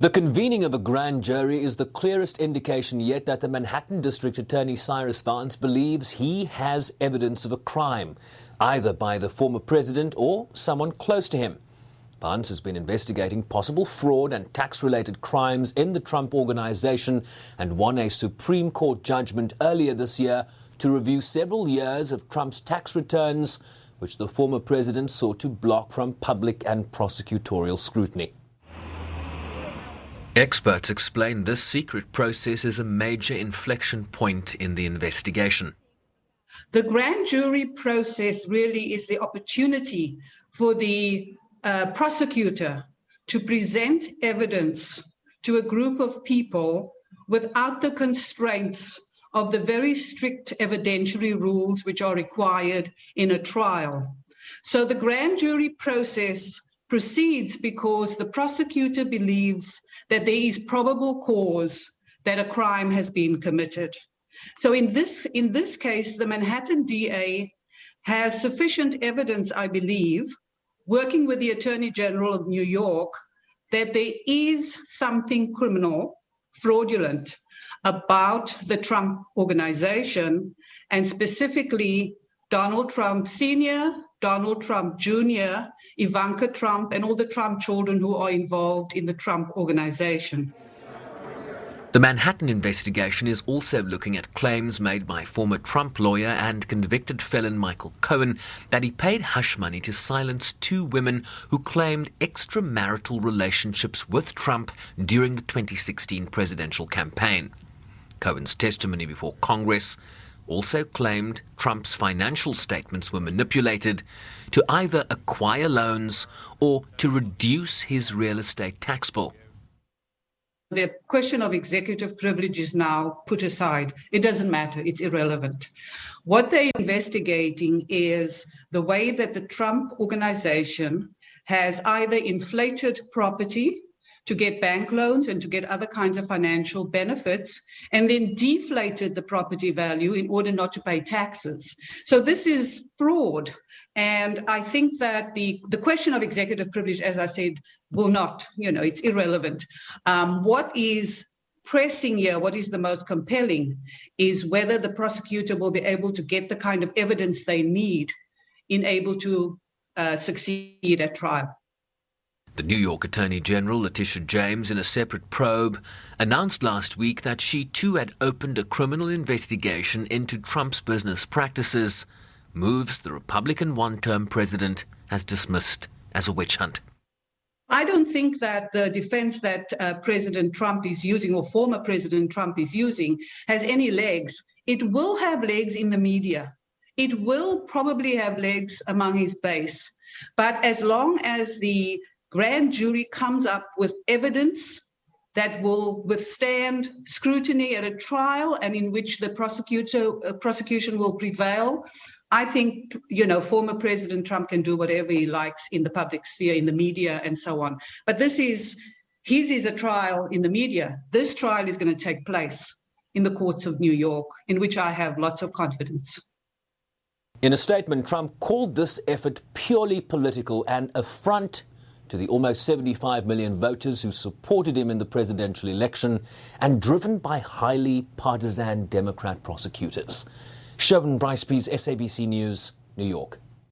The convening of a grand jury is the clearest indication yet that the Manhattan District Attorney Cyrus Vance believes he has evidence of a crime, either by the former president or someone close to him. Vance has been investigating possible fraud and tax-related crimes in the Trump Organization and won a Supreme Court judgment earlier this year to review several years of Trump's tax returns, which the former president sought to block from public and prosecutorial scrutiny. Experts explain this secret process is a major inflection point in the investigation. The grand jury process really is the opportunity for the prosecutor to present evidence to a group of people without the constraints of the very strict evidentiary rules which are required in a trial. So the grand jury process proceeds because the prosecutor believes that there is probable cause that a crime has been committed. So in this case, the Manhattan DA has sufficient evidence, I believe, working with the Attorney General of New York, that there is something criminal, fraudulent, about the Trump Organization, and specifically Donald Trump Sr., Donald Trump Jr., Ivanka Trump, and all the Trump children who are involved in the Trump Organization. The Manhattan investigation is also looking at claims made by former Trump lawyer and convicted felon Michael Cohen that he paid hush money to silence two women who claimed extramarital relationships with Trump during the 2016 presidential campaign. Cohen's testimony before Congress also claimed Trump's financial statements were manipulated to either acquire loans or to reduce his real estate tax bill. The question of executive privilege is now put aside. It doesn't matter. It's irrelevant. What they're investigating is the way that the Trump Organization has either inflated property to get bank loans and to get other kinds of financial benefits, and then deflated the property value in order not to pay taxes. So this is fraud. And I think that the question of executive privilege, as I said, will not, it's irrelevant. What is pressing here, what is the most compelling, is whether the prosecutor will be able to get the kind of evidence they need in able to succeed at trial. The New York Attorney General, Letitia James, in a separate probe, announced last week that she too had opened a criminal investigation into Trump's business practices, moves the Republican one-term president has dismissed as a witch hunt. I don't think that the defense that President Trump is using, or former President Trump is using, has any legs. It will have legs in the media. It will probably have legs among his base. But as long as the grand jury comes up with evidence that will withstand scrutiny at a trial and in which the prosecution will prevail, I think, former President Trump can do whatever he likes in the public sphere, in the media, and so on. But his is a trial in the media. This trial is going to take place in the courts of New York, in which I have lots of confidence. In a statement, Trump called this effort purely political, an affront to the almost 75 million voters who supported him in the presidential election and driven by highly partisan Democrat prosecutors. Bryce-Pease, SABC News, New York.